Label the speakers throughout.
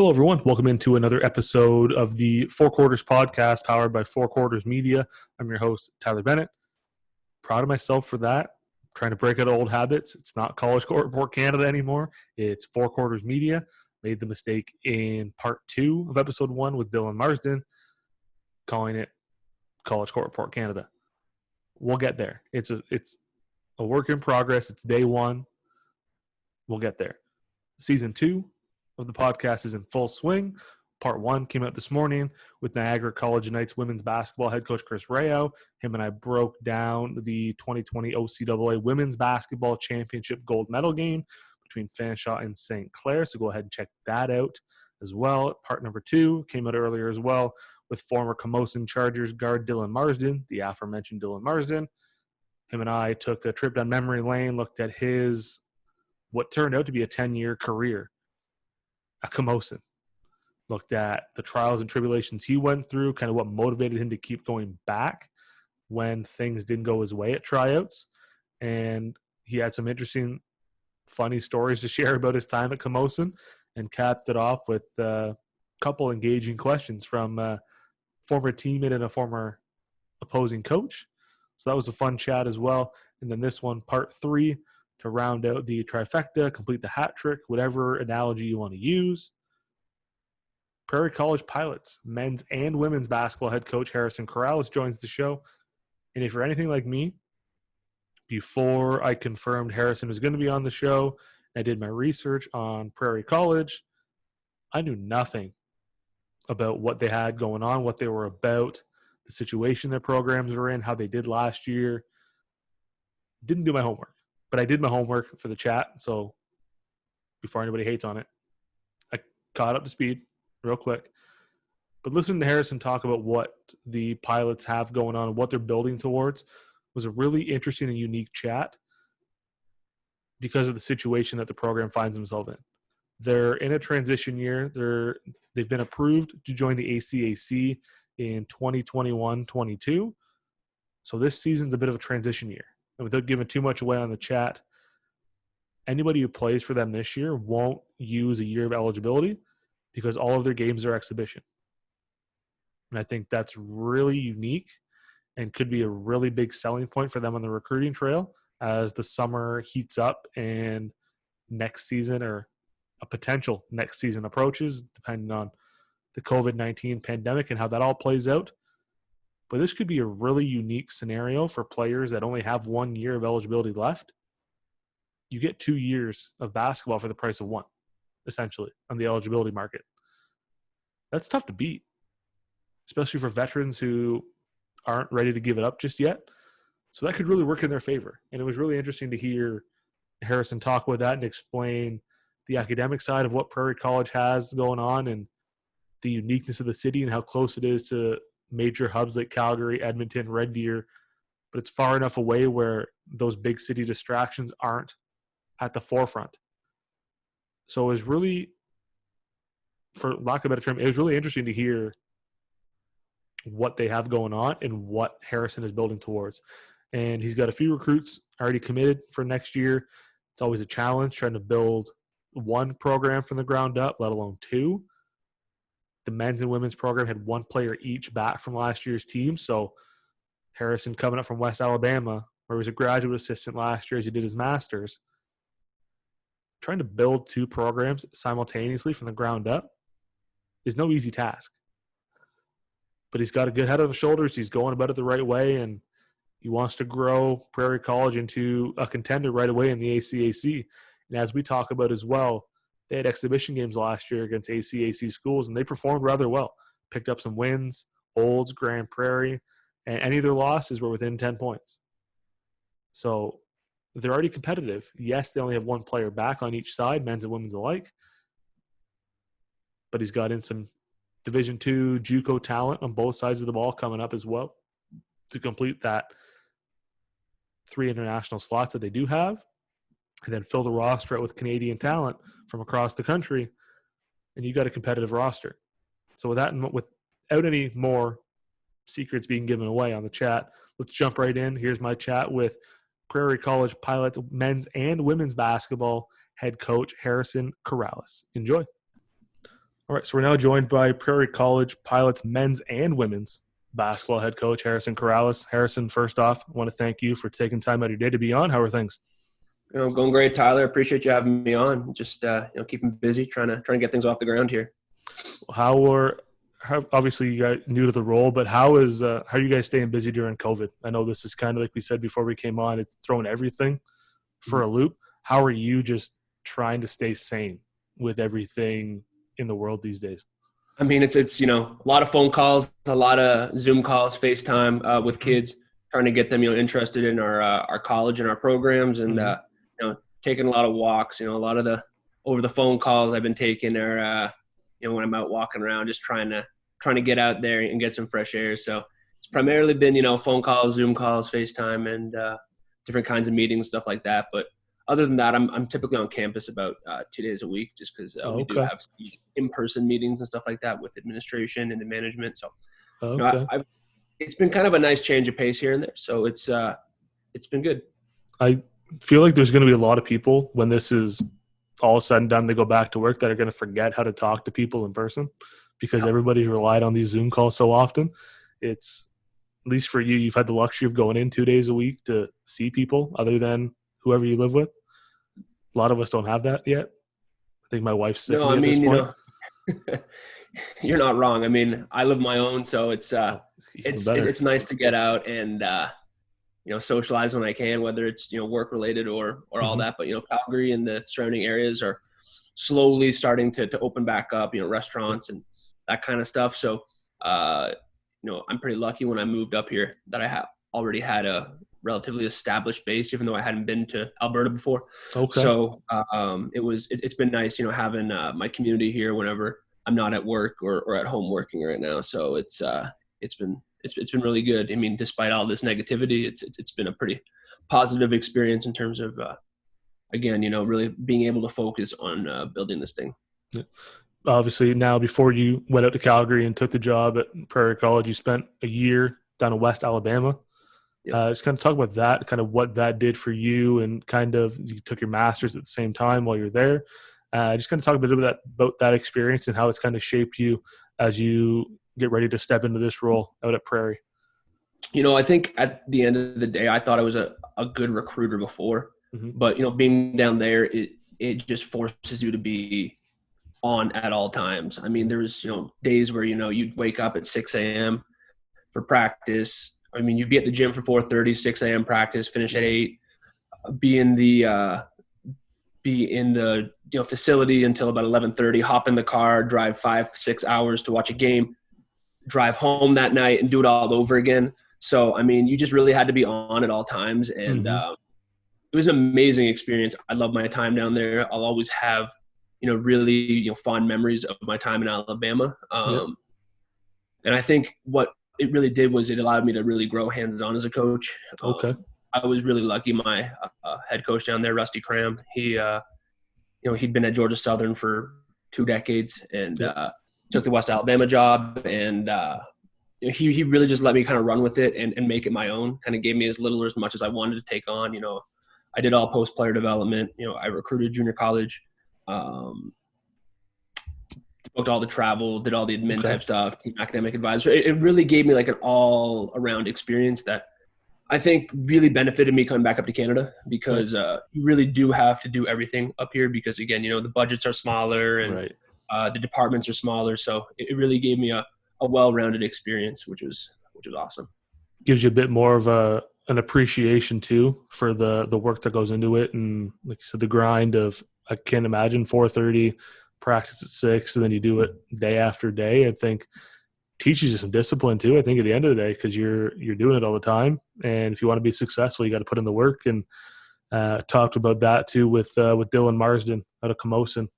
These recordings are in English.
Speaker 1: Hello, everyone. Welcome into another episode of the Four Quarters podcast powered by Four Quarters Media. I'm your host, Tyler Bennett. Proud of myself for that. Trying to break out old habits. It's not College Court Report Canada anymore. It's Four Quarters Media. Made the mistake in part 2 of episode 1 with Dylan Marsden, calling it College Court Report Canada. We'll get there. It's a work in progress. It's day 1. We'll get there. Season 2 of the podcast is in full swing. Part 1 came out this morning with Niagara College Knights women's basketball head coach Chris Rayo. Him and I broke down the 2020 OCAA women's basketball championship gold medal game between Fanshawe and St. Clair. So go ahead and check that out as well. Part number 2 came out earlier as well with former Camosun Chargers guard Dylan Marsden, the aforementioned Dylan Marsden. Him and I took a trip down memory lane, looked at his what turned out to be a 10-year career at Camosun. Looked at the trials and tribulations he went through, kind of what motivated him to keep going back when things didn't go his way at tryouts. And he had some interesting, funny stories to share about his time at Camosun, and capped it off with a couple engaging questions from a former teammate and a former opposing coach. So that was a fun chat as well. And then this one, part 3, to round out the trifecta, complete the hat trick, whatever analogy you want to use. Prairie College Pilots, men's and women's basketball head coach Harrison Corolis joins the show. And if you're anything like me, before I confirmed Harrison was going to be on the show, I did my research on Prairie College. I knew nothing about what they had going on, what they were about, the situation their programs were in, how they did last year. Didn't do my homework. But I did my homework for the chat, so before anybody hates on it, I caught up to speed real quick. But listening to Harrison talk about what the Pilots have going on and what they're building towards was a really interesting and unique chat because of the situation that the program finds themselves in. They're in a transition year. They've been approved to join the ACAC in 2021-22. So this season's a bit of a transition year. And without giving too much away on the chat, anybody who plays for them this year won't use a year of eligibility because all of their games are exhibition. And I think that's really unique and could be a really big selling point for them on the recruiting trail as the summer heats up and next season or a potential next season approaches, depending on the COVID-19 pandemic and how that all plays out. But this could be a really unique scenario for players that only have 1 year of eligibility left. You get 2 years of basketball for the price of 1, essentially, on the eligibility market. That's tough to beat, especially for veterans who aren't ready to give it up just yet. So that could really work in their favor. And it was really interesting to hear Harrison talk about that and explain the academic side of what Prairie College has going on and the uniqueness of the city and how close it is to major hubs like Calgary, Edmonton, Red Deer, but it's far enough away where those big city distractions aren't at the forefront. So it was really, for lack of a better term, it was really interesting to hear what they have going on and what Harrison is building towards. And he's got a few recruits already committed for next year. It's always a challenge trying to build one program from the ground up, let alone 2. The men's and women's program had 1 player each back from last year's team. So Harrison coming up from West Alabama, where he was a graduate assistant last year as he did his master's, trying to build 2 programs simultaneously from the ground up is no easy task. But he's got a good head on his shoulders. He's going about it the right way, and he wants to grow Prairie College into a contender right away in the ACAC. And as we talk about as well, they had exhibition games last year against ACAC schools, and they performed rather well. Picked up some wins, Olds, Grand Prairie, and any of their losses were within 10 points. So they're already competitive. Yes, they only have 1 player back on each side, men's and women's alike. But he's got in some Division II JUCO talent on both sides of the ball coming up as well to complete that 3 international slots that they do have, and then fill the roster out with Canadian talent from across the country, and you got a competitive roster. So without any more secrets being given away on the chat, let's jump right in. Here's my chat with Prairie College Pilots men's and women's basketball head coach Harrison Corolis. Enjoy. All right, so we're now joined by Prairie College Pilots men's and women's basketball head coach Harrison Corolis. Harrison, first off, I want to thank you for taking time out of your day to be on. How are things?
Speaker 2: Going great, Tyler. Appreciate you having me on. Just keeping busy, trying to get things off the ground here.
Speaker 1: How obviously you guys new to the role, but how are you guys staying busy during COVID? I know this is kind of like we said before we came on, it's throwing everything for a loop. How are you just trying to stay sane with everything in the world these days?
Speaker 2: I mean, it's a lot of phone calls, a lot of Zoom calls, FaceTime with kids, trying to get them interested in our college and our programs, and taking a lot of walks. A lot of the over the phone calls I've been taking are when I'm out walking around, just trying to get out there and get some fresh air. So it's primarily been phone calls, Zoom calls, FaceTime, and different kinds of meetings, stuff like that. But other than that, I'm typically on campus about 2 days a week, just because we do have in-person meetings and stuff like that with administration and the management. So it's been kind of a nice change of pace here and there. So it's been good.
Speaker 1: I feel like there's going to be a lot of people when this is all said and done, they go back to work, that are going to forget how to talk to people in person because everybody's relied on these Zoom calls so often. It's, at least for you, you've had the luxury of going in 2 days a week to see people other than whoever you live with. A lot of us don't have that yet. I think my wife's sick of me at this point.
Speaker 2: You're not wrong. I mean, I live my own, so it's nice to get out and socialize when I can, whether it's work related or all that. But Calgary and the surrounding areas are slowly starting to open back up. Restaurants and that kind of stuff. So I'm pretty lucky when I moved up here that I already had a relatively established base, even though I hadn't been to Alberta before. Okay. So it's been nice, having my community here whenever I'm not at work or at home working right now. So it's been really good. I mean, despite all this negativity, it's been a pretty positive experience in terms of again, really being able to focus on building this thing.
Speaker 1: Yeah. Obviously, now before you went out to Calgary and took the job at Prairie College, you spent a year down in West Alabama. Just kind of talk about that, kind of what that did for you, and kind of you took your master's at the same time while you're there. Just kind of talk a bit about that experience and how it's kind of shaped you as you get ready to step into this role out at Prairie.
Speaker 2: I think at the end of the day, I thought I was a good recruiter before, but being down there, it just forces you to be on at all times. I mean, there's days where you'd wake up at 6 a.m. for practice. I mean, you'd be at the gym for 4:30, 6 a.m. practice, finish at 8, be in the facility until about 11:30, hop in the car, drive 5-6 hours to watch a game, drive home that night and do it all over again. So, I mean, you just really had to be on at all times. And it was an amazing experience. I love my time down there. I'll always have, really, fond memories of my time in Alabama. And I think what it really did was it allowed me to really grow hands-on as a coach. I was really lucky. My head coach down there, Rusty Cram, he'd been at Georgia Southern for 2 decades and took the West Alabama job. And he really just let me kind of run with it and make it my own, kind of gave me as little or as much as I wanted to take on. I did all post-player development. I recruited junior college, booked all the travel, did all the admin type stuff, academic advisor. It really gave me like an all-around experience that I think really benefited me coming back up to Canada, because you really do have to do everything up here because, again, the budgets are smaller and the departments are smaller. So it really gave me a well-rounded experience, which was awesome.
Speaker 1: Gives you a bit more of an appreciation too for the work that goes into it. And like you said, the grind of, I can't imagine 4:30 practice at 6, and then you do it day after day. I think teaches you some discipline too, I think, at the end of the day, because you're doing it all the time. And if you want to be successful, you got to put in the work. And talked about that too with Dylan Marsden out of Camosun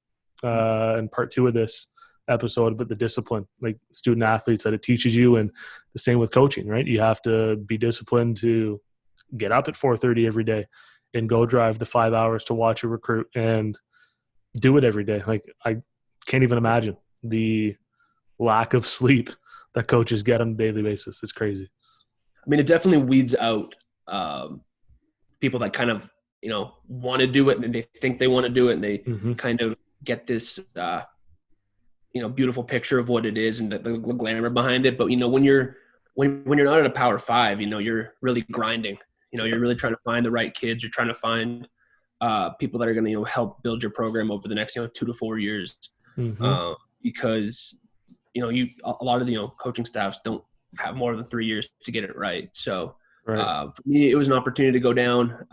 Speaker 1: in part 2 of this episode about the discipline, like student athletes, that it teaches you. And the same with coaching, right? You have to be disciplined to get up at 4:30 every day and go drive the 5 hours to watch a recruit and do it every day. Like, I can't even imagine the lack of sleep that coaches get on a daily basis. It's crazy.
Speaker 2: I mean, it definitely weeds out people that kind of, want to do it and they think they want to do it, and they kind of get this, beautiful picture of what it is and the glamour behind it. But, when you're not at a Power 5, you're really grinding. You're really trying to find the right kids. You're trying to find people that are going to, help build your program over the next, 2 to 4 years. Because, a lot of the, coaching staffs don't have more than 3 years to get it right. So for me, it was an opportunity to go down,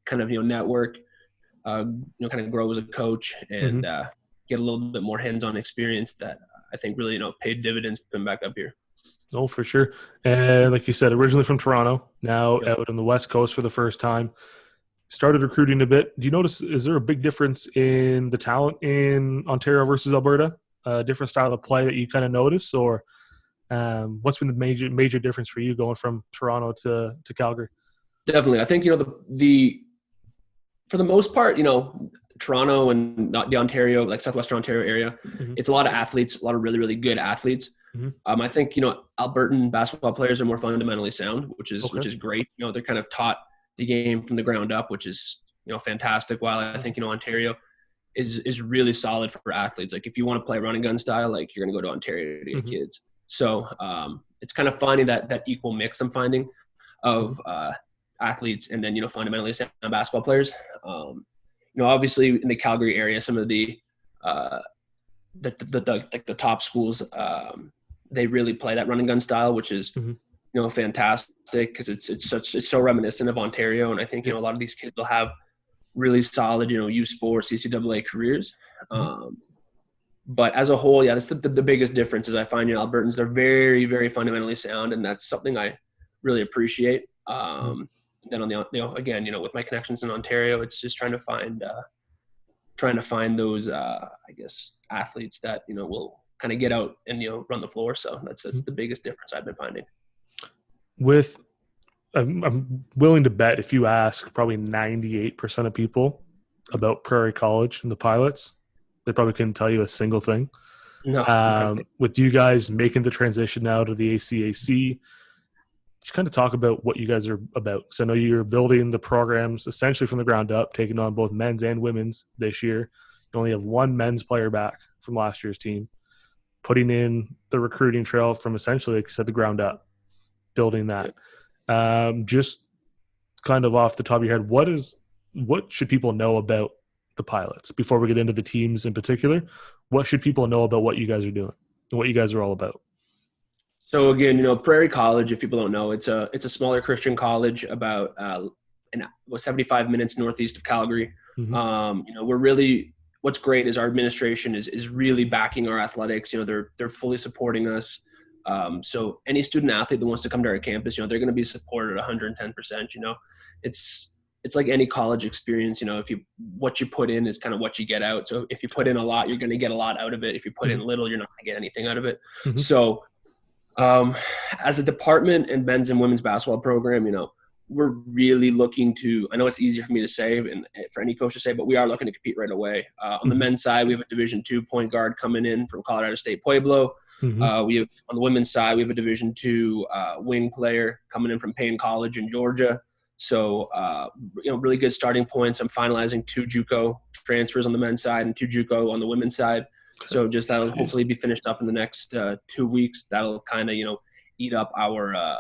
Speaker 2: kind of, network, kind of grow as a coach and get a little bit more hands-on experience that I think really, paid dividends coming back up here.
Speaker 1: Oh, for sure. And like you said, originally from Toronto, now out on the West Coast for the first time. Started recruiting a bit. Do you notice, is there a big difference in the talent in Ontario versus Alberta? A different style of play that you kind of notice? Or what's been the major difference for you going from Toronto to Calgary?
Speaker 2: Definitely. I think, for the most part, Toronto and the Ontario, like Southwestern Ontario area, it's a lot of athletes, a lot of really, really good athletes. I think, Albertan basketball players are more fundamentally sound, which is great. They're kind of taught the game from the ground up, which is, fantastic. While I think, Ontario is really solid for athletes. Like if you want to play running gun style, like you're going to go to Ontario to get kids. So it's kind of finding that equal mix I'm finding of athletes and then, fundamentally sound basketball players. Obviously in the Calgary area, some of the top schools, they really play that running gun style, which is, fantastic because it's so reminiscent of Ontario. And I think, a lot of these kids will have really solid, U Sports, CCAA careers. But as a whole, that's the biggest difference is I find, Albertans, they're very, very fundamentally sound. And that's something I really appreciate. Then on the, again, with my connections in Ontario, it's just trying to find those, I guess, athletes that, will kind of get out and, run the floor. So that's the biggest difference I've been finding.
Speaker 1: I'm willing to bet if you ask probably 98% of people about Prairie College and the Pilots, they probably couldn't tell you a single thing.
Speaker 2: No.
Speaker 1: With you guys making the transition now to the ACAC, just kind of talk about what you guys are about. Because I know you're building the programs essentially from the ground up, taking on both men's and women's this year. You only have one men's player back from last year's team, putting in the recruiting trail from essentially, like you said, the ground up, building that. Just kind of off the top of your head, what should people know about the Pilots before we get into the teams in particular? What should people know about what you guys are doing and what you guys are all about?
Speaker 2: So again, Prairie College, if people don't know, it's a smaller Christian college about 75 minutes northeast of Calgary. We're really, what's great is our administration is really backing our athletics. They're fully supporting us. So any student athlete that wants to come to our campus, they're going to be supported 110%. It's like any college experience, what you put in is kind of what you get out. So if you put in a lot, you're going to get a lot out of it. If you put in little, you're not going to get anything out of it. So as a department and men's and women's basketball program, we're really looking to, I know it's easier for me to say and for any coach to say, but we are looking to compete right away. On the men's side, we have a Division II point guard coming in from Colorado State Pueblo. We have, on the women's side, we have a Division II wing player coming in from Payne College in Georgia. So, really good starting points. I'm finalizing 2 JUCO transfers on the men's side and 2 JUCO on the women's side. So just that'll hopefully be finished up in the next 2 weeks. That'll kind of, eat up our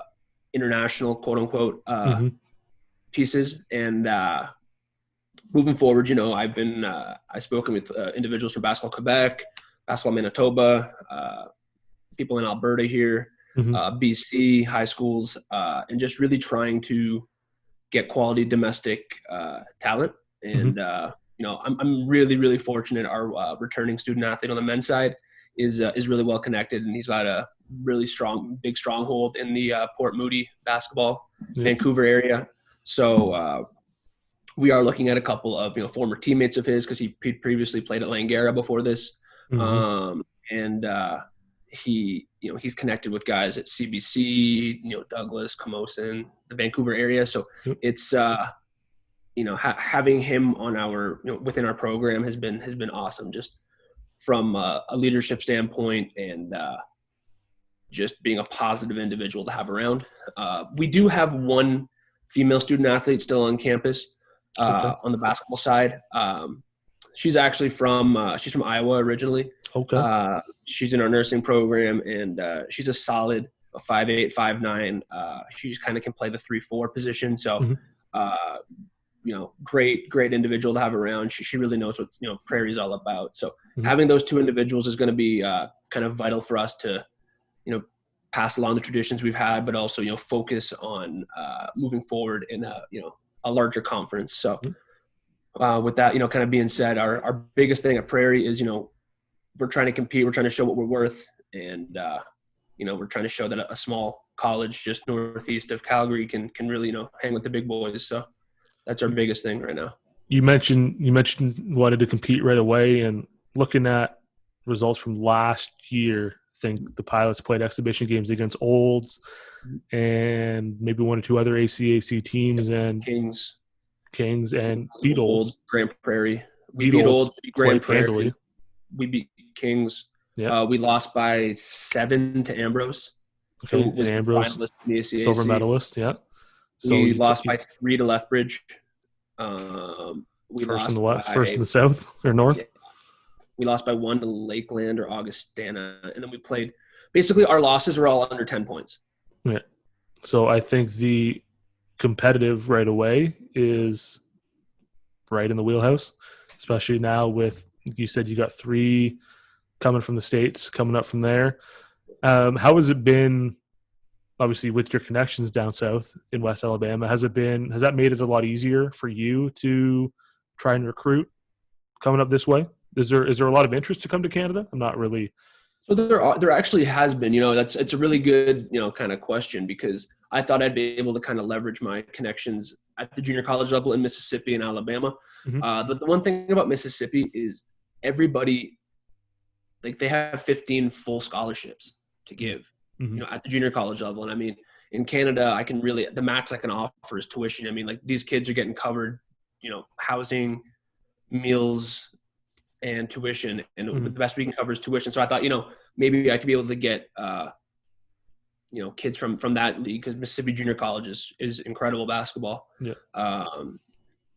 Speaker 2: international, quote unquote, pieces. And moving forward, I've spoken with individuals from Basketball Quebec, Basketball Manitoba, people in Alberta here, BC, high schools, and just really trying to get quality domestic talent. And, I'm really, really fortunate. Our returning student athlete on the men's side is really well connected, and he's got a really big stronghold in the Port Moody basketball, Vancouver area. So we are looking at a couple of, former teammates of his because he previously played at Langara before this. He's connected with guys at CBC, Douglas, Camosun, the Vancouver area. So it's, having him on our, within our program has been awesome, just from a leadership standpoint and just being a positive individual to have around. We do have one female student athlete still on campus on the basketball side. She's actually she's from Iowa originally.
Speaker 1: Okay.
Speaker 2: She's in our nursing program, and she's a solid 5'8", 5'9". She just kind of can play the 3-4 position. So,
Speaker 1: Mhm.
Speaker 2: Great individual to have around. She really knows what Prairie is all about. So
Speaker 1: Mhm.
Speaker 2: having those two individuals is going to be kind of vital for us to, pass along the traditions we've had, but also focus on moving forward in a larger conference. So with that kind of being said, our biggest thing at Prairie is we're trying to compete. We're trying to show what we're worth, and we're trying to show that a small college just northeast of Calgary can really hang with the big boys. So that's our biggest thing right now.
Speaker 1: You mentioned wanted to compete right away, and looking at results from last year, I think the Pilots played exhibition games against Olds and maybe one or two other ACAC teams, and Kings and beat Olds.
Speaker 2: Grand Prairie. We
Speaker 1: Beat
Speaker 2: beat
Speaker 1: Olds
Speaker 2: Olds, Grand
Speaker 1: quite
Speaker 2: Prairie.
Speaker 1: handily.
Speaker 2: We beat Kings.
Speaker 1: Yeah.
Speaker 2: We lost by 7 to Ambrose,
Speaker 1: Okay.
Speaker 2: who was
Speaker 1: And
Speaker 2: the
Speaker 1: Ambrose,
Speaker 2: finalist in the ACAC.
Speaker 1: silver medalist. Yeah. So
Speaker 2: we lost by 3 to Lethbridge. We
Speaker 1: first in
Speaker 2: lost
Speaker 1: the west,
Speaker 2: by,
Speaker 1: first in the south or north.
Speaker 2: Yeah, we lost by 1 to Lakeland or Augustana, and then we played. Basically, our losses were all under 10 points.
Speaker 1: Yeah. So I think the competitive right away is right in the wheelhouse, especially now with, you said you got 3 coming from the States, coming up from there. How has it been, obviously, with your connections down south in West Alabama? Has that made it a lot easier for you to try and recruit coming up this way? Is there a lot of interest to come to Canada? I'm not really.
Speaker 2: So there actually has been, it's a really good, kind of question, because I thought I'd be able to kind of leverage my connections at the junior college level in Mississippi and Alabama.
Speaker 1: Mm-hmm.
Speaker 2: But the one thing about Mississippi is everybody, like, they have 15 full scholarships to give,
Speaker 1: Mm-hmm.
Speaker 2: At the junior college level. And I mean, in Canada, the max I can offer is tuition. I mean, like, these kids are getting covered, housing, meals, and tuition, and
Speaker 1: Mm-hmm.
Speaker 2: the best we can cover is tuition. So I thought, maybe I could be able to get, kids from that league, because Mississippi Junior College is incredible basketball.
Speaker 1: Yeah.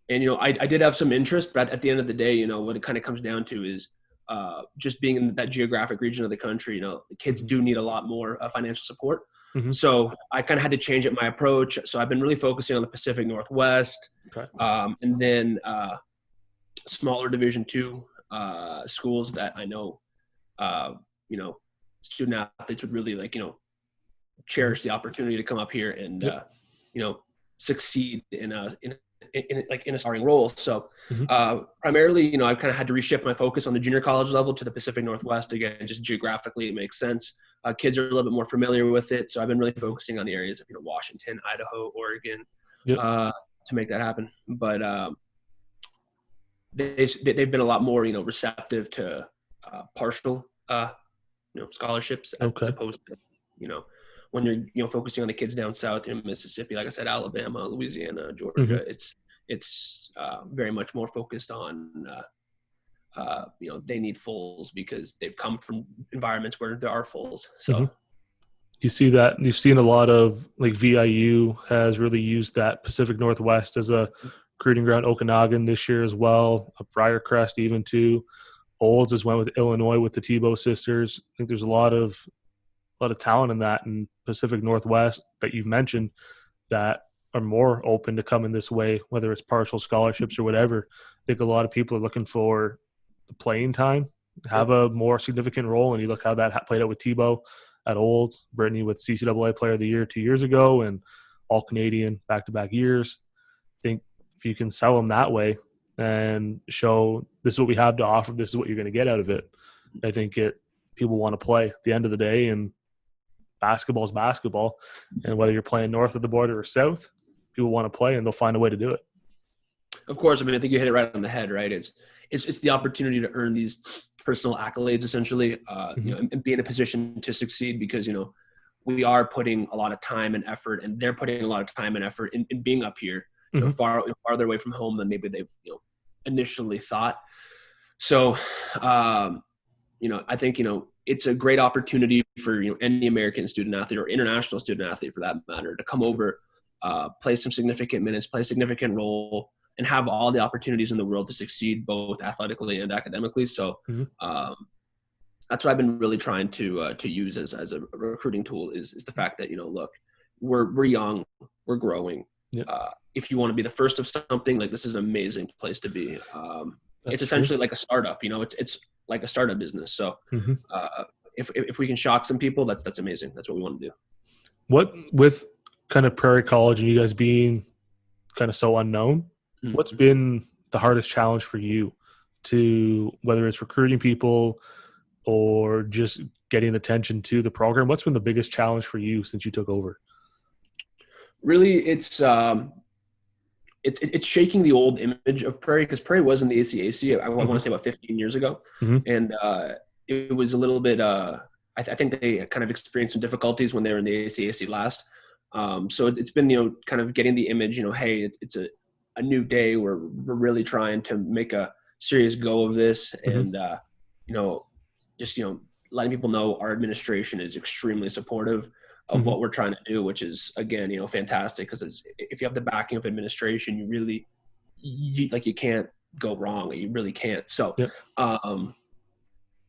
Speaker 2: And I did have some interest, but at the end of the day, what it kind of comes down to is just being in that geographic region of the country. The kids do need a lot more financial support.
Speaker 1: Mm-hmm.
Speaker 2: So I kind of had to change my approach. So I've been really focusing on the Pacific Northwest,
Speaker 1: Okay.
Speaker 2: and then smaller Division II schools that I know, student athletes would really cherish the opportunity to come up here and, succeed in a starring role. So primarily, I've kind of had to reshift my focus on the junior college level to the Pacific Northwest. Again, just geographically, it makes sense. Kids are a little bit more familiar with it. So I've been really focusing on the areas of, Washington, Idaho, Oregon, to make that happen. But they've been a lot more, receptive to partial, scholarships, as opposed to, when you're, focusing on the kids down south in Mississippi, like I said, Alabama, Louisiana, Georgia, it's very much more focused on, they need fulls because they've come from environments where there are fulls. So
Speaker 1: you see that you've seen a lot of, like, VIU has really used that Pacific Northwest as a recruiting ground. Okanagan this year as well, Briarcrest even too. Olds has went with Illinois with the Tebow sisters. I think there's a lot of talent in that in Pacific Northwest that you've mentioned that are more open to coming this way, whether it's partial scholarships or whatever. I think a lot of people are looking for the playing time, have a more significant role, and you look how that played out with Tebow at Olds, Brittany with CCAA Player of the Year 2 years ago, and All-Canadian back-to-back years. I think if you can sell them that way and show this is what we have to offer, this is what you're going to get out of it, I think people want to play at the end of the day, and basketball is basketball. And whether you're playing north of the border or south, people want to play, and they'll find a way to do it.
Speaker 2: Of course. I mean, I think you hit it right on the head, right? It's the opportunity to earn these personal accolades, essentially, and be in a position to succeed, because, we are putting a lot of time and effort, and they're putting a lot of time and effort in being up here, farther away from home than maybe they've, initially thought. So, I think, it's a great opportunity for, any American student athlete or international student athlete for that matter to come over, play some significant minutes, play a significant role, and have all the opportunities in the world to succeed both athletically and academically. So that's what I've been really trying to use as a recruiting tool is the fact that, look, we're young, we're growing.
Speaker 1: Yep.
Speaker 2: If you want to be the first of something, like, this is an amazing place to be. It's essentially like a startup, it's like a startup business. So if we can shock some people, that's amazing. That's what we want to do.
Speaker 1: What, with kind of Prairie College and you guys being kind of so unknown, what's been the hardest challenge for you, to whether it's recruiting people or just getting attention to the program? What's been the biggest challenge for you since you took over?
Speaker 2: Really, it's shaking the old image of Prairie, because Prairie was in the ACAC, I want to say about 15 years ago. And it was a little bit, I think they kind of experienced some difficulties when they were in the ACAC last. So it's been, kind of getting the image, hey, it's a new day. We're really trying to make a serious go of this. And, just, letting people know our administration is extremely supportive of what we're trying to do, which is, again, fantastic, because if you have the backing of administration, you really, you can't go wrong. You really can't. So,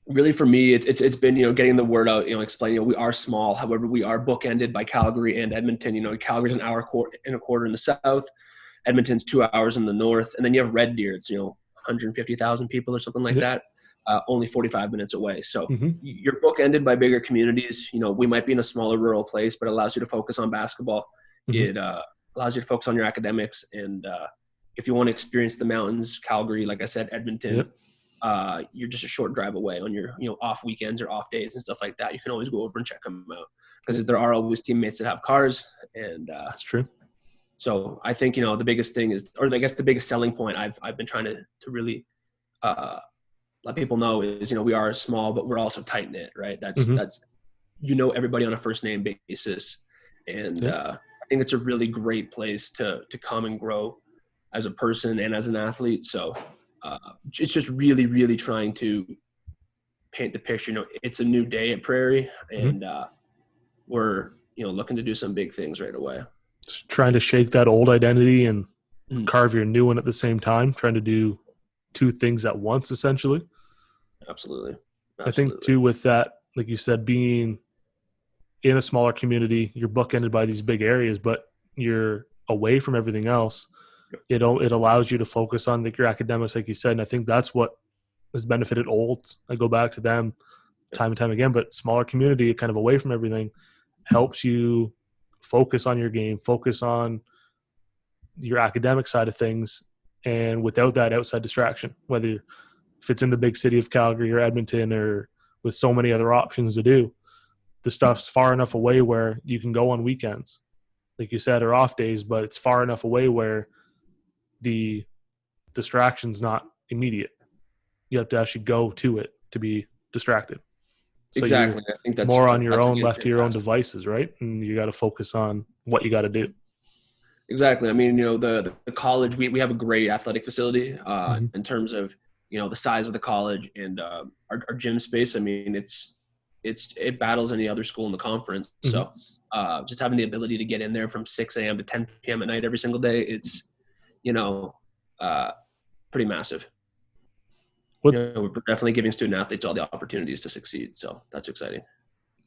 Speaker 2: really for me, it's been, getting the word out, explaining, we are small. However, we are bookended by Calgary and Edmonton. Calgary's an hour and a quarter in the south, Edmonton's 2 hours in the north. And then you have Red Deer. It's, 150,000 people or something like that. Only 45 minutes away. So you're bookended by bigger communities. We might be in a smaller rural place, but it allows you to focus on basketball. It allows you to focus on your academics. And if you want to experience the mountains, Calgary, like I said, Edmonton, you're just a short drive away on your, off weekends or off days and stuff like that. You can always go over and check them out, because there are always teammates that have cars. And
Speaker 1: that's true.
Speaker 2: So I think, the biggest thing is, or I guess the biggest selling point I've been trying to really let people know is, we are small, but we're also tight knit, right? That's everybody on a first name basis. And I think it's a really great place to come and grow as a person and as an athlete. So it's just really, really trying to paint the picture. It's a new day at Prairie, and we're, looking to do some big things right away.
Speaker 1: It's trying to shake that old identity and carve your new one at the same time, trying to do two things at once, essentially.
Speaker 2: Absolutely.
Speaker 1: I think too, with that, like you said, being in a smaller community, you're bookended by these big areas, but you're away from everything else. It allows you to focus on your academics, like you said. And I think that's what has benefited Olds. I go back to them time and time again, but smaller community, kind of away from everything, helps you focus on your game, focus on your academic side of things, and without that outside distraction, whether if it's in the big city of Calgary or Edmonton, or with so many other options to do, the stuff's far enough away where you can go on weekends, like you said, or off days, but it's far enough away where the distraction's not immediate. You have to actually go to it to be distracted. So
Speaker 2: exactly. I think that's
Speaker 1: more on your own, left to your own devices, right? And you got to focus on what you got to do.
Speaker 2: Exactly. I mean, the college, we have a great athletic facility in terms of, the size of the college and our gym space. I mean, it battles any other school in the conference. So just having the ability to get in there from 6 a.m. to 10 p.m. at night every single day, it's, pretty massive. We're definitely giving student athletes all the opportunities to succeed. So that's exciting.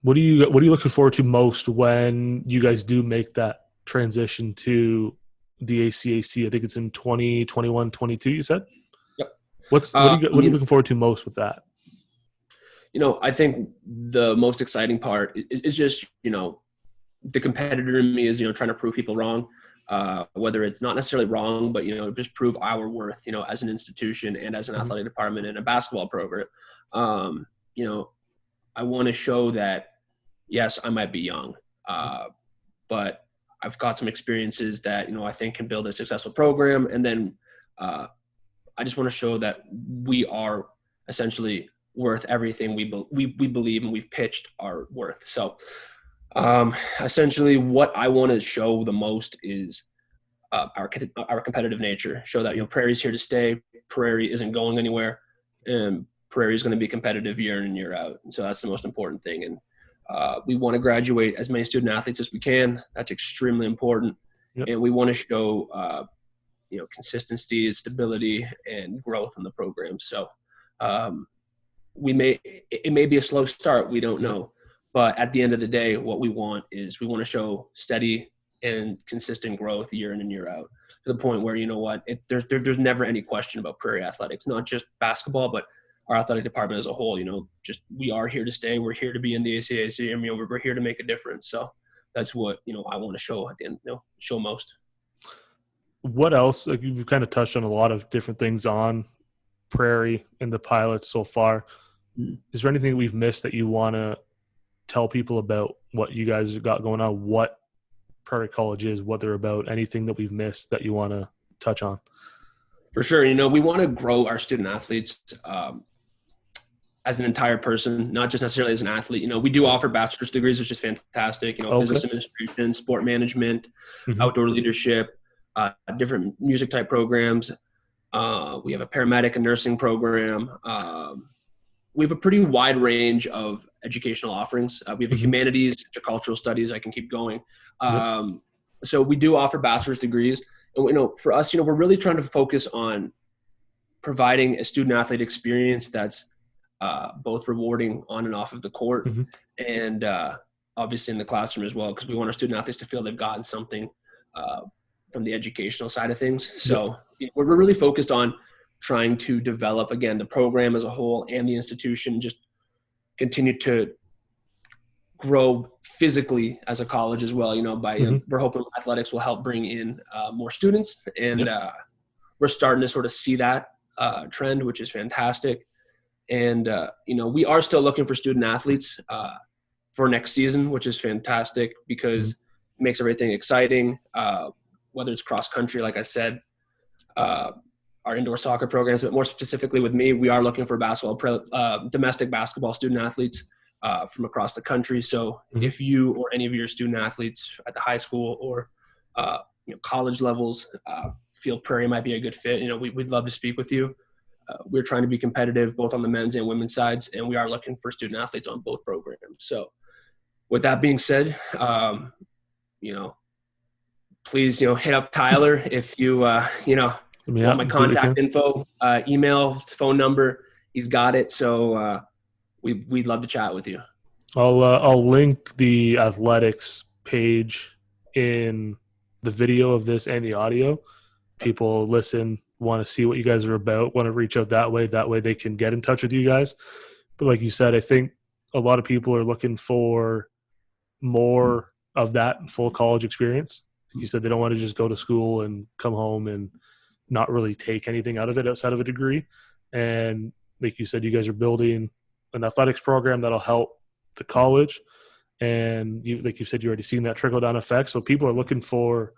Speaker 1: What are you looking forward to most when you guys do make that transition to the ACAC? I think it's in 2021, 22, you said?
Speaker 2: Yep.
Speaker 1: What are you looking forward to most with that?
Speaker 2: I think the most exciting part is just, the competitor in me is, trying to prove people wrong, whether it's not necessarily wrong, but, just prove our worth, as an institution and as an athletic department and a basketball program. I want to show that, yes, I might be young, but I've got some experiences that, I think can build a successful program. And then I just want to show that we are essentially worth everything we believe and we've pitched our worth. So essentially what I want to show the most is our competitive nature, show that, Prairie's here to stay. Prairie isn't going anywhere, and Prairie is going to be competitive year in and year out. And so that's the most important thing. And we want to graduate as many student athletes as we can. That's extremely important. Yep. And we want to show consistency, stability, and growth in the program. So it may be a slow start. We don't know. But at the end of the day, what we want is we want to show steady and consistent growth year in and year out, to the point where, there's never any question about Prairie athletics, not just basketball, but our athletic department as a whole. We are here to stay. We're here to be in the ACAC. And, we're here to make a difference. So that's what, I want to show at the end, show most.
Speaker 1: What else? Like, you've kind of touched on a lot of different things on Prairie and the pilots so far. Is there anything we've missed that you want to tell people about what you guys got going on, what Prairie College is, what they're about, anything that we've missed that you want to touch on?
Speaker 2: For sure. We want to grow our student athletes as an entire person, not just necessarily as an athlete. We do offer bachelor's degrees, which is fantastic. Business administration, sport management, outdoor leadership, different music type programs. We have a paramedic and nursing program. We have a pretty wide range of educational offerings. We have a humanities, intercultural studies. I can keep going. So we do offer bachelor's degrees. And, for us, we're really trying to focus on providing a student athlete experience that's both rewarding on and off of the court, and obviously in the classroom as well, because we want our student athletes to feel they've gotten something from the educational side of things. So we're really focused on trying to develop, again, the program as a whole and the institution, just continue to grow physically as a college as well. We're hoping athletics will help bring in more students, and we're starting to sort of see that trend, which is fantastic. And, we are still looking for student athletes for next season, which is fantastic because it makes everything exciting, whether it's cross country, like I said, our indoor soccer programs, but more specifically with me, we are looking for domestic basketball student athletes from across the country. So if you or any of your student athletes at the high school or college levels feel Prairie might be a good fit, we'd love to speak with you. We're trying to be competitive both on the men's and women's sides, and we are looking for student athletes on both programs. So with that being said, please, hit up Tyler if you, want my contact info, email, phone number. He's got it. So we'd love to chat with you.
Speaker 1: I'll link the athletics page in the video of this and the audio. People listen, want to see what you guys are about, want to reach out that way they can get in touch with you guys. But like you said, I think a lot of people are looking for more of that full college experience. Like you said, they don't want to just go to school and come home and not really take anything out of it outside of a degree. And like you said, you guys are building an athletics program that'll help the college. And like you said, you already seen that trickle down effect. So people are looking for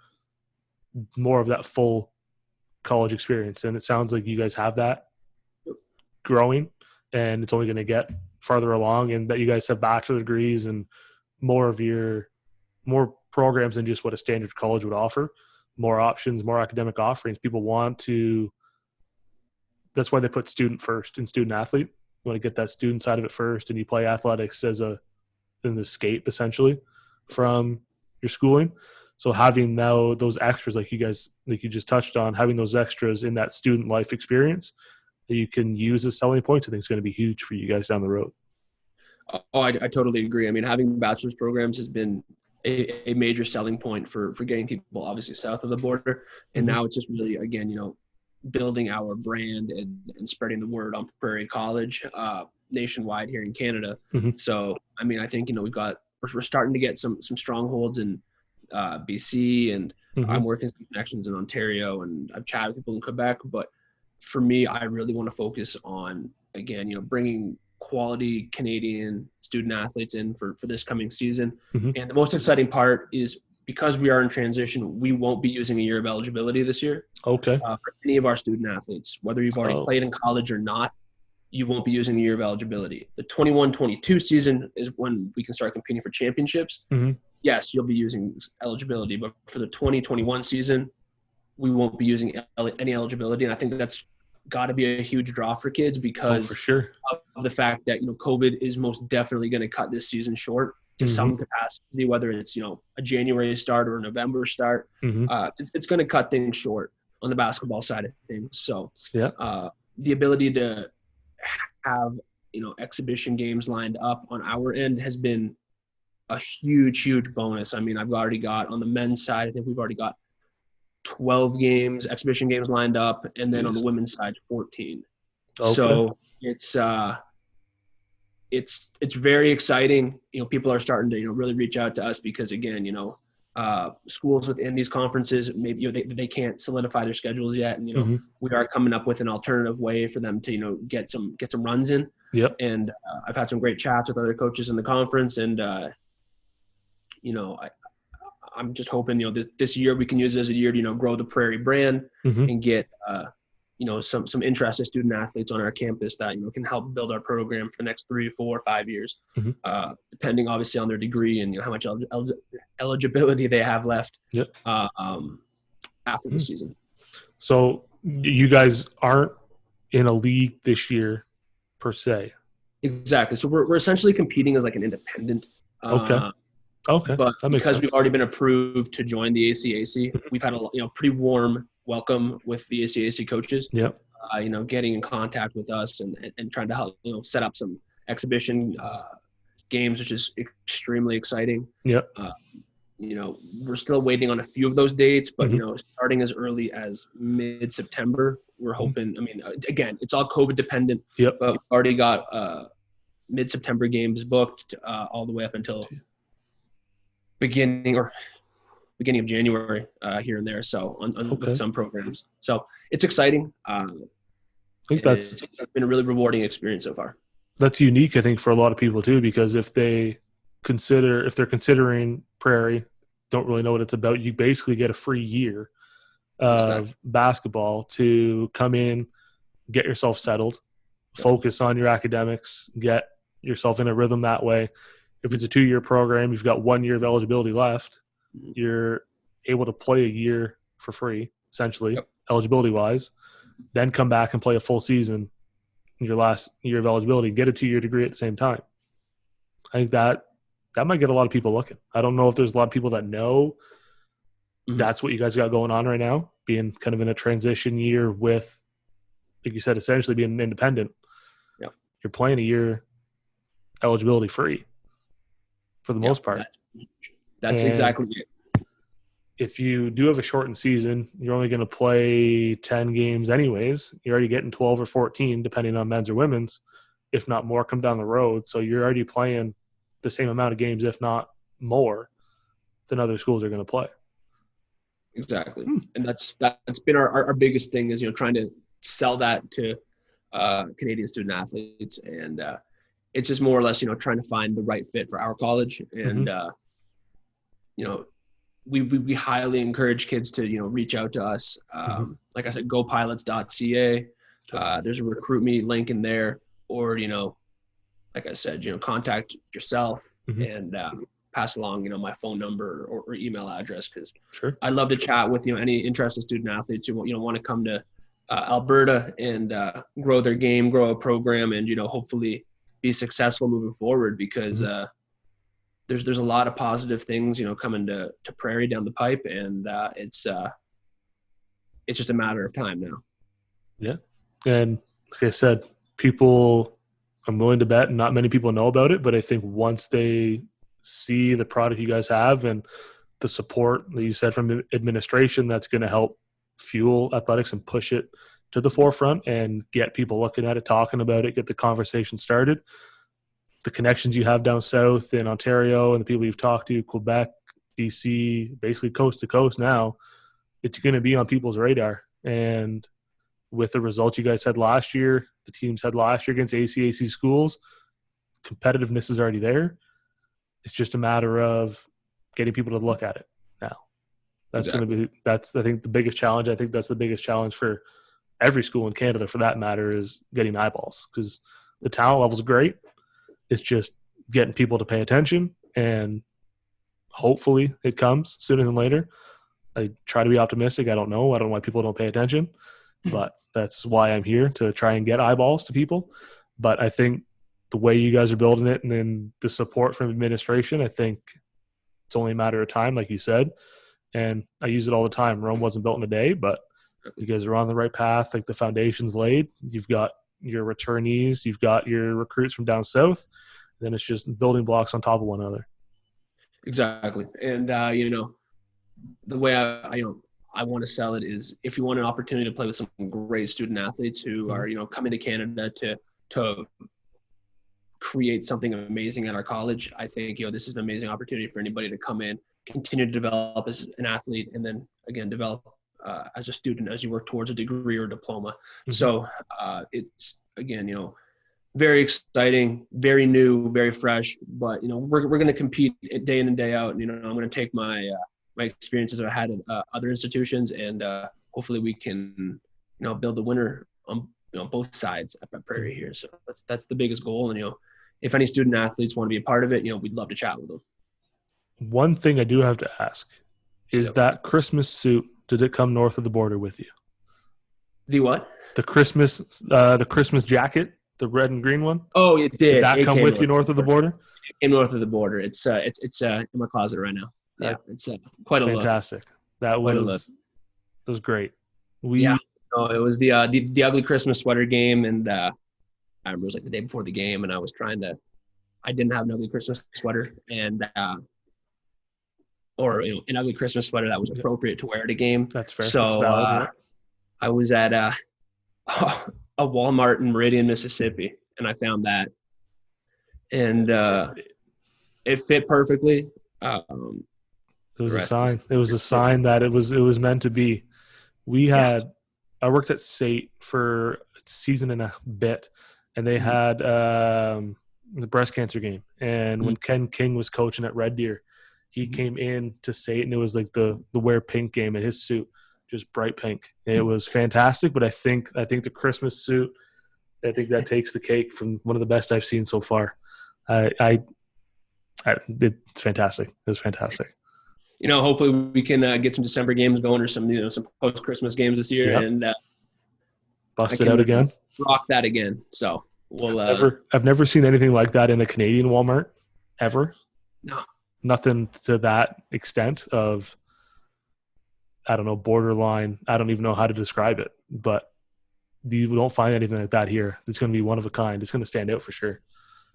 Speaker 1: more of that full college experience. And it sounds like you guys have that growing, and it's only going to get farther along, and that you guys have bachelor degrees and more programs than just what a standard college would offer. More options, more academic offerings. People want to – that's why they put student first and student athlete. You want to get that student side of it first, and you play athletics as an escape essentially from your schooling. So having now those extras, like you just touched on, having those extras in that student life experience that you can use as selling points, I think is going to be huge for you guys down the road.
Speaker 2: Oh, I totally agree. I mean, having bachelor's programs has been a major selling point for getting people obviously south of the border. And now it's just really, again, building our brand and spreading the word on Prairie College nationwide here in Canada. So, I mean, I think, we're starting to get some strongholds in BC, and I'm working some connections in Ontario, and I've chatted with people in Quebec. But for me, I really want to focus on, again, bringing quality Canadian student athletes in for this coming season. And the most exciting part is, because we are in transition, we won't be using a year of eligibility this year.
Speaker 1: Okay.
Speaker 2: For any of our student athletes, whether you've already played in college or not, you won't be using a year of eligibility. The 21-22 season is when we can start competing for championships. Yes, you'll be using eligibility, but for the 2021 season, we won't be using any eligibility. And I think that's got to be a huge draw for kids, because
Speaker 1: for sure,
Speaker 2: of the fact that, COVID is most definitely going to cut this season short to some capacity, whether it's, a January start or a November start. It's going to cut things short. on the basketball side of things. So
Speaker 1: Yeah.
Speaker 2: The ability to have, exhibition games lined up on our end has been a huge bonus. I mean, I've already got on the men's side, I think we've already got 12 games, exhibition games lined up, and then on the women's side, 14.
Speaker 1: Okay.
Speaker 2: So it's very exciting. People are starting to really reach out to us because, again, schools within these conferences, maybe they can't solidify their schedules yet, and we are coming up with an alternative way for them to get some runs in.
Speaker 1: Yep.
Speaker 2: And I've had some great chats with other coaches in the conference, and I'm just hoping this year we can use it as a year to grow the Prairie brand and get some interested student athletes on our campus that can help build our program for the next 3, 4, 5 years, depending obviously on their degree and how much eligibility they have left after the season.
Speaker 1: So you guys aren't in a league this year per se.
Speaker 2: Exactly. So we're essentially competing as like an independent.
Speaker 1: Okay.
Speaker 2: But
Speaker 1: that makes
Speaker 2: because
Speaker 1: sense.
Speaker 2: we've already been approved to join the ACAC, we've had a pretty warm welcome with the ACAC coaches.
Speaker 1: Yep.
Speaker 2: Getting in contact with us and trying to help set up some exhibition games, which is extremely exciting.
Speaker 1: Yep.
Speaker 2: We're still waiting on a few of those dates, but starting as early as mid-September, we're hoping. I mean, again, it's all COVID dependent.
Speaker 1: Yep.
Speaker 2: But we've already got mid-September games booked all the way up until beginning of January here and there. So with some programs, so it's exciting. I think it's been a really rewarding experience so far.
Speaker 1: That's unique, I think, for a lot of people too, because if they're considering Prairie, don't really know what it's about, you basically get a free year of basketball to come in, get yourself settled, focus on your academics, get yourself in a rhythm that way. If it's a 2-year program, you've got 1 year of eligibility left. You're able to play a year for free, essentially, eligibility-wise, then come back and play a full season in your last year of eligibility, get a 2-year degree at the same time. I think that might get a lot of people looking. I don't know if there's a lot of people that know that's what you guys got going on right now, being kind of in a transition year with, like you said, essentially being an independent. Yeah. You're playing a year eligibility free for the most part.
Speaker 2: That's exactly it.
Speaker 1: If you do have a shortened season, you're only going to play 10 games anyways. You're already getting 12 or 14, depending on men's or women's, if not more, come down the road. So you're already playing the same amount of games, if not more, than other schools are going to play.
Speaker 2: Exactly. And that's been our biggest thing is, trying to sell that to Canadian student athletes. And it's just more or less, trying to find the right fit for our college. And, we highly encourage kids to, reach out to us. Like I said, gopilots.ca. There's a recruit me link in there, or, like I said, contact yourself and pass along, my phone number or email address. Cause I'd love to chat with, any interested student athletes who, want to come to Alberta and grow their game, grow a program, and, hopefully be successful moving forward, because there's a lot of positive things, coming to Prairie down the pipe, and it's just a matter of time now. Yeah.
Speaker 1: And like I said, I'm willing to bet not many people know about it, but I think once they see the product you guys have and the support that you said from administration, that's going to help fuel athletics and push it to the forefront and get people looking at it, talking about it, get the conversation started. The connections you have down south in Ontario and the people you've talked to, Quebec, BC, basically coast to coast now, it's going to be on people's radar. And with the results you guys had last year, the teams had last year against ACAC schools, competitiveness is already there. It's just a matter of getting people to look at it now. That's going to be, I think, the biggest challenge. I think that's the biggest challenge for every school in Canada, for that matter, is getting eyeballs, because the talent level is great. It's just getting people to pay attention, and hopefully it comes sooner than later. I try to be optimistic. I don't know why people don't pay attention, but that's why I'm here, to try and get eyeballs to people. But I think the way you guys are building it, and then the support from administration, I think it's only a matter of time, like you said. And I use it all the time. Rome wasn't built in a day, but You guys are on the right path. Like the foundation's laid. You've got your returnees. You've got your recruits from down south. Then it's just building blocks on top of one another.
Speaker 2: Exactly. And, the way I want to sell it is if you want an opportunity to play with some great student athletes who are, coming to Canada to create something amazing at our college, I think, this is an amazing opportunity for anybody to come in, continue to develop as an athlete, and then again, develop as a student as you work towards a degree or diploma. Mm-hmm. So it's, again, very exciting, very new, very fresh, but, we're going to compete day in and day out. And, I'm going to take my experiences that I had at other institutions, and hopefully we can, build the winner on, both sides at Prairie here. So that's the biggest goal. And, if any student athletes want to be a part of it, we'd love to chat with them.
Speaker 1: One thing I do have to ask is that Christmas suit, did it come north of the border with you?
Speaker 2: The what?
Speaker 1: The Christmas jacket, the red and green one?
Speaker 2: Oh, it did.
Speaker 1: Did that come with you north of the border?
Speaker 2: It came north of the border. It's in my closet right now. Yeah, it's quite
Speaker 1: fantastic. That was great.
Speaker 2: It was the ugly Christmas sweater game, and I remember it was like the day before the game, and I didn't have an ugly Christmas sweater, and or an ugly Christmas sweater that was appropriate to wear at a game.
Speaker 1: That's fair.
Speaker 2: So
Speaker 1: that's valid,
Speaker 2: I was at a Walmart in Meridian, Mississippi, and I found that, and it fit perfectly. It
Speaker 1: was a sign. It was a sign that it was meant to be. I worked at SAIT for a season and a bit, and they had the breast cancer game. And when Ken King was coaching at Red Deer, he came in to SAIT, and it was like the wear pink game, and his suit just bright pink. And it was fantastic. But I think the Christmas suit, I think that takes the cake from one of the best I've seen so far. It's fantastic. It was fantastic.
Speaker 2: Hopefully we can get some December games going, or some some post-Christmas games this year, and
Speaker 1: bust it out again.
Speaker 2: Rock that again. So we'll.
Speaker 1: I've never seen anything like that in a Canadian Walmart ever.
Speaker 2: No.
Speaker 1: Nothing to that extent of, I don't know, borderline. I don't even know how to describe it, but you don't find anything like that here. It's going to be one of a kind. It's going to stand out for sure.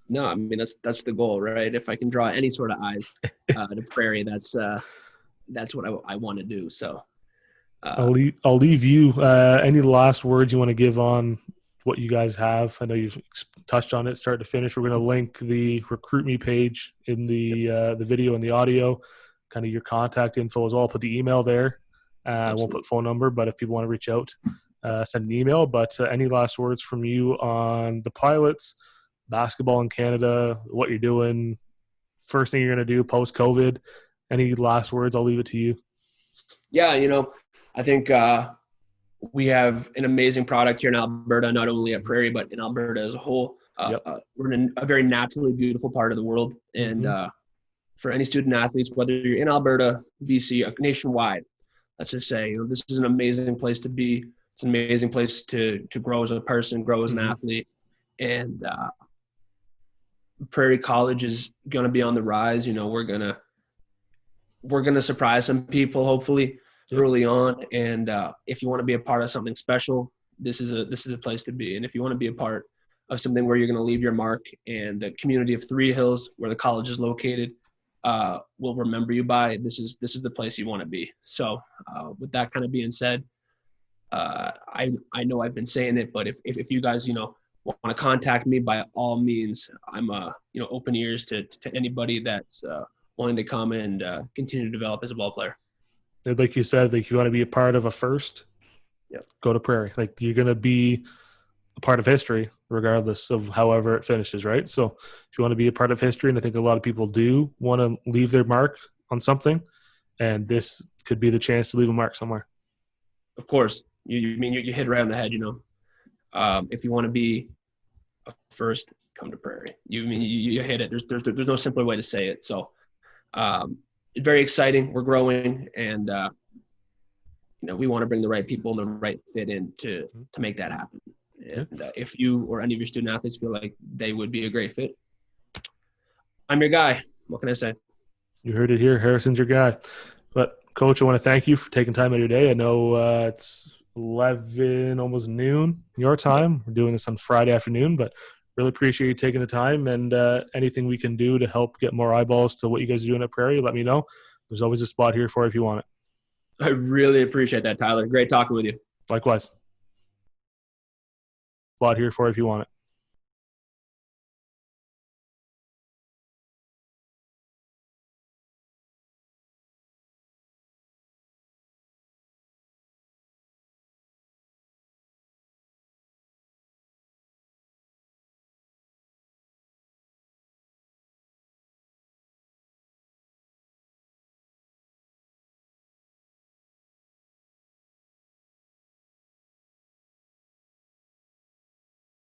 Speaker 2: No, I mean that's the goal, right? If I can draw any sort of eyes to Prairie, that's what I want to do. So
Speaker 1: I'll leave you. Any last words you want to give on what you guys have? I know you've touched on it, start to finish. We're going to link the Recruit Me page in the video and the audio, kind of your contact info as well. I'll put the email there. I won't put phone number, but if people want to reach out, send an email. But any last words from you on the Pilots? Basketball in Canada, what you're doing, first thing you're going to do post-COVID. Any last words? I'll leave it to you.
Speaker 2: Yeah, I think we have an amazing product here in Alberta, not only at Prairie, but in Alberta as a whole. We're in a very naturally beautiful part of the world. And for any student athletes, whether you're in Alberta, BC, nationwide, let's just say, this is an amazing place to be. It's an amazing place to grow as a person, grow as an athlete. And Prairie College is going to be on the rise. We're going to surprise some people, hopefully, early on. And if you want to be a part of something special, this is a place to be. And if you want to be a part of something where you're going to leave your mark, and the community of Three Hills, where the college is located, will remember you by, this is the place you want to be. So with that kind of being said, I know I've been saying it, but if you guys, want to contact me, by all means, I'm open ears to anybody that's willing to come and continue to develop as a ball player.
Speaker 1: Like you said, like you want to be a part of a first, go to Prairie. Like you're going to be a part of history regardless of however it finishes, right? So if you want to be a part of history, and I think a lot of people do want to leave their mark on something, and this could be the chance to leave a mark somewhere.
Speaker 2: Of course. You hit it right on the head, if you want to be a first, come to Prairie. You hit it. There's no simpler way to say it. So it's very exciting. We're growing, and we want to bring the right people and the right fit in to make that happen. And if you or any of your student athletes feel like they would be a great fit, I'm your guy. What can I say?
Speaker 1: You heard it here. Harrison's your guy. But Coach, I want to thank you for taking time out of your day. I know it's 11, almost noon your time. We're doing this on Friday afternoon, but really appreciate you taking the time, and anything we can do to help get more eyeballs to what you guys are doing at Prairie, let me know. There's always a spot here for it if you want it.
Speaker 2: I really appreciate that, Tyler. Great talking with you.
Speaker 1: Likewise. Spot here for it if you want it.